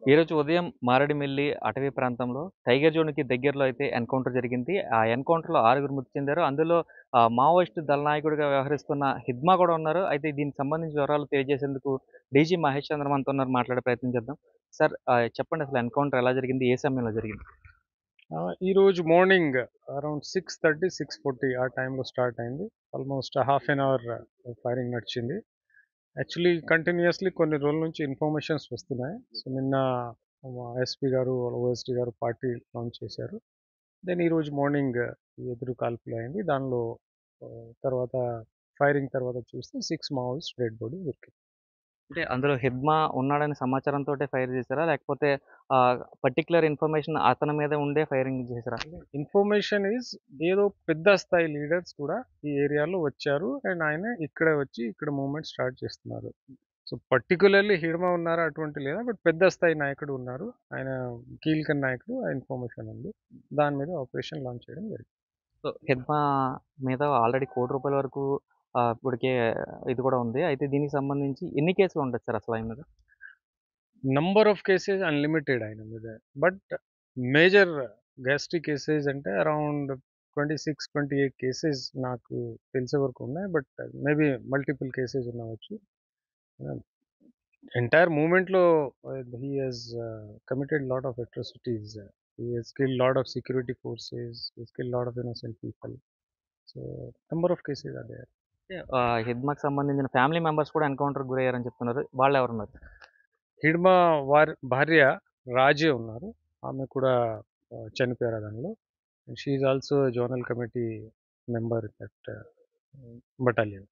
ఈరోజు ఉదయం మారేడుమిల్లి అటవీ ప్రాంతంలో టైగర్ జోన్‌కి దగ్గరలో అయితే ఎన్‌కౌంటర్ జరిగింది. ఆ ఎన్‌కౌంటర్‌లో 6గురు మృతి చెందారు. అందులో మావోయిస్టు దళనాయకుడిగా వ్యవహరిస్తున్న హిడ్మా కూడా ఉన్నారు. అయితే దీనికి సంబంధించిన వివరాలు తెలియజేసేందుకు డీజీ మహేష్ చంద్ర మనతో ఉన్నారు. మాట్లాడే ప్రయత్నం చేద్దాం. సార్ చెప్పండి అసలు ఎన్‌కౌంటర్ ఎలా జరిగింది? ఏ సమయంలో జరిగింది? ఈరోజు మార్నింగ్ అరౌండ్ 6:30, 6:40 ఆ టైంలో స్టార్ట్ అయింది. Almost half an hour firing నడిచింది. యాక్చువల్లీ కంటిన్యూయస్‌లీ కొన్ని రోజుల నుంచి ఇన్ఫర్మేషన్స్ వస్తున్నాయి. సో, నిన్న ఎస్పీ గారు, ఓఎస్డీ గారు పార్టీ లాంచ్ చేశారు. దెన్ ఈరోజు మార్నింగ్ ఈ ఎదురు కాల్పులు అయింది. దానిలో తర్వాత ఫైరింగ్ తర్వాత చూస్తే 6 మావోయిస్ట్ డెడ్ బాడీ దొరికింది. అంటే అందులో హిడ్మా ఉన్నాడనే సమాచారంతోటే ఫైర్ చేసారా? లేకపోతే పర్టిక్యులర్ ఇన్ఫర్మేషన్ అతని మీద ఉండే ఫైరింగ్ చేసారా? ఇన్ఫర్మేషన్ ఈజ్ ఏదో పెద్ద స్థాయి లీడర్స్ కూడా ఈ ఏరియాలో వచ్చారు. అండ్ ఆయన ఇక్కడ వచ్చి ఇక్కడ మూవ్‌మెంట్ స్టార్ట్ చేస్తున్నారు. సో, పర్టిక్యులర్‌లీ హిడ్మా ఉన్నారా అటువంటి లేదా. బట్ పెద్ద స్థాయి నాయకుడు ఉన్నారు. ఆయన కీలక నాయకుడు. ఆ ఇన్ఫర్మేషన్ ఉంది. దాని మీద ఆపరేషన్ లాంచ్ చేయడం జరిగింది. సో, హిడ్మా మీద ఆల్రెడీ ₹1,00,00,000 వరకు ఇప్పటికే ఇది కూడా ఉంది. అయితే దీనికి సంబంధించి ఎన్ని కేసులు ఉండొచ్చు సార్ అసలు ఆయన మీద? నంబర్ ఆఫ్ కేసెస్ అన్‌లిమిటెడ్ ఆయన మీద. బట్ మేజర్ గ్యాస్ట్రిక్ కేసెస్ అంటే అరౌండ్ 26, 28 కేసెస్ నాకు తెలిసే వరకు ఉన్నాయి. బట్ మేబీ మల్టిపుల్ కేసెస్ ఉండవచ్చు. ఎంటైర్ మూవ్‌మెంట్‌లో he has committed lot of atrocities. He has killed lot of security forces. He has killed lot of innocent people. So, number of cases are there. అంటే హిడ్మాకి సంబంధించిన family members కూడా ఎన్‌కౌంటర్‌కి గురయ్యారని చెప్తున్నారు. వాళ్ళెవరున్నారు? హిడ్మా వారి భార్య రాజే ఉన్నారు. ఆమె కూడా చనిపోయారు దానిలో. She is also zonal committee member that battalion.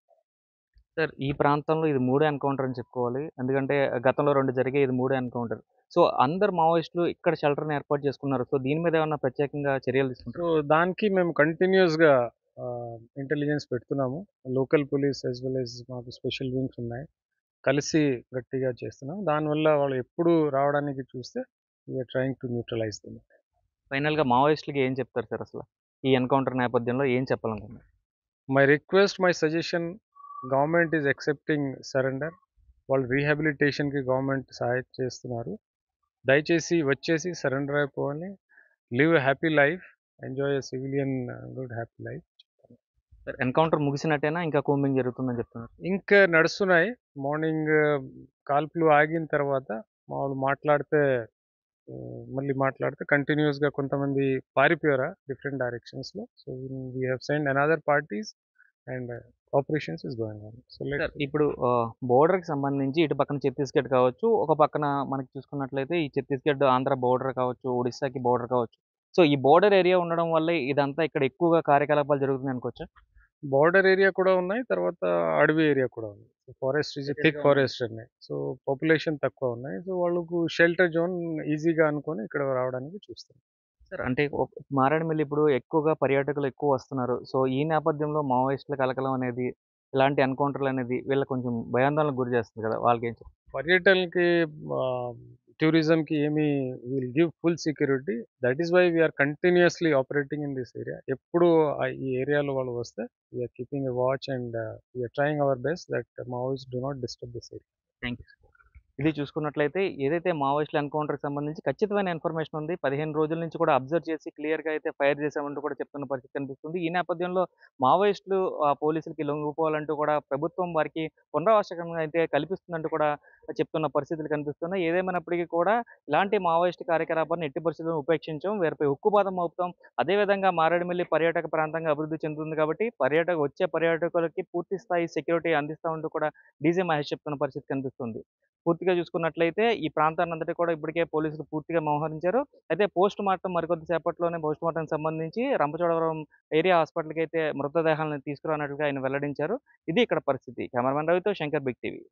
Sir ఈ ప్రాంతంలో ఇది మూడో ఎన్‌కౌంటర్ అని చెప్పుకోవాలి. ఎందుకంటే గతంలో 2 జరిగాయి. ఇది మూడో ఎన్‌కౌంటర్. సో, అందరు మావోయిస్టులు ఇక్కడ షెల్టర్‌ని ఏర్పాటు చేసుకున్నారు. సో, దీని మీద ఏమన్నా ప్రత్యేకంగా చర్యలు సో, తీసుకుంటారా? దానికి మేము కంటిన్యూయస్‌గా ఇంటెలిజెన్స్ పెడుతున్నాము. Local police as well as మాకు స్పెషల్ వింగ్స్ ఉన్నాయి. కలిసి గట్టిగా చేస్తున్నాం. దానివల్ల వాళ్ళు ఎప్పుడు రావడానికి చూస్తే we are trying to neutralise them. ఫైనల్‌గా మావోయిస్టులకి ఏం చెప్తారు సార్ అసల? ఈ ఎన్‌కౌంటర్ నేపథ్యంలో ఏం చెప్పాలనుకుంటున్నారు? My request, my suggestion, government is accepting surrender. వాళ్ళు రీహాబిలిటేషన్‌కి గవర్నమెంట్ సహాయం చేస్తున్నారు. దయచేసి వచ్చేసి సరెండర్ అయిపోవాలి. Live a happy life. Enjoy a civilian good happy life. Sir encounter ముగిసినట్టేనా? ఇంకా కూంబింగ్ జరుగుతుందని చెప్తున్నారు. ఇంకా నడుస్తున్నాయి. మార్నింగ్ కాల్పులు ఆగిన తర్వాత మామూలు మాట్లాడితే మళ్ళీ మాట్లాడితే కంటిన్యూయస్‌గా కొంతమంది పారిపోయారు డిఫరెంట్ డైరెక్షన్స్‌లో. So, we have send another parties and operations is going on. So, sir ఇప్పుడు బోర్డర్‌కి సంబంధించి ఇటు పక్కన ఛత్తీస్‌గఢ్ కావచ్చు, ఒక పక్కన మనకి చూసుకున్నట్లయితే ఈ ఛత్తీస్‌గఢ్, ఆంధ్ర బోర్డర్ కావచ్చు, ఒడిస్సాకి బోర్డర్ కావచ్చు. సో, ఈ బోర్డర్ ఏరియా ఉండడం వల్లే ఇదంతా ఇక్కడ ఎక్కువగా కార్యకలాపాలు జరుగుతున్నాయి అనుకోవచ్చా? బోర్డర్ ఏరియా కూడా ఉన్నాయి. తర్వాత అడవి ఏరియా కూడా ఉంది. Forest is a thick forest ఉన్నాయి. సో, పాపులేషన్ తక్కువ ఉన్నాయి. సో, వాళ్ళకు షెల్టర్ జోన్ ఈజీగా అనుకోని ఇక్కడ రావడానికి చూస్తారు. సార్ అంటే మారేడుమిల్లి ఇప్పుడు ఎక్కువగా పర్యాటకులు ఎక్కువ వస్తున్నారు. సో, ఈ నేపథ్యంలో మావోయిస్టుల కలకలం అనేది, ఇలాంటి ఎన్‌కౌంటర్‌లనేది వీళ్ళకి కొంచెం భయాందోళనకు గురి చేస్తుంది కదా! వాళ్ళకేం చెప్తారు? పర్యటనకి ఆహ్, టూరిజంకి ఏమి will give full security. That is why we are continuously operating in this area. ఎప్పుడు ఈ ఏరియాలో వాళ్ళు వస్తే we are keeping a watch and we are trying our best that Maoist do not disturb this area. Thank you. ఇది చూసుకున్నట్లయితే ఏదైతే మావోయిస్టుల ఎన్‌కౌంటర్‌కి సంబంధించి ఖచ్చితమైన ఇన్ఫర్మేషన్ ఉంది. 15 రోజుల నుంచి కూడా అబ్జర్వ్ చేసి క్లియర్‌గా అయితే ఫైర్ చేశామంటూ కూడా చెప్తున్న పరిస్థితి కనిపిస్తుంది. ఈ నేపథ్యంలో మావోయిస్టులు పోలీసులకి లొంగిపోవాలంటూ కూడా ప్రభుత్వం వారికి పునరావాసకంగా అయితే కల్పిస్తుందంటూ కూడా చెప్తున్న పరిస్థితులు కనిపిస్తున్నాయి. ఏదేమైనప్పటికీ కూడా ఇలాంటి మావోయిస్టు కార్యకలాపాలను ఎట్టి పరిస్థితుల్లో ఉపేక్షించం. వీరిపై ఉక్కుపాదం మోపుతాం. అదేవిధంగా మారేడుమిల్లి పర్యాటక ప్రాంతంగా అభివృద్ధి చెందుతుంది కాబట్టి వచ్చే పర్యాటకులకి పూర్తి స్థాయి సెక్యూరిటీ అందిస్తామంటూ కూడా డీజే మహేష్ చెప్తున్న పరిస్థితి కనిపిస్తుంది. పూర్తిగా చూసుకున్నట్లయితే ఈ ప్రాంతాన్నంతటి కూడా ఇప్పటికే పోలీసులు పూర్తిగా మోహరించారు. అయితే పోస్ట్‌మార్టం మరికొద్ది సేపట్లోనే పోస్ట్‌మార్టంకి సంబంధించి రంపచోడవరం ఏరియా హాస్పిటల్‌కైతే మృతదేహాలను తీసుకురానున్నట్లుగా ఆయన వెల్లడించారు. ఇది ఇక్కడ పరిస్థితి. కెమెరామెన్ రవితో శంకర్ బిగ్ టీవీ.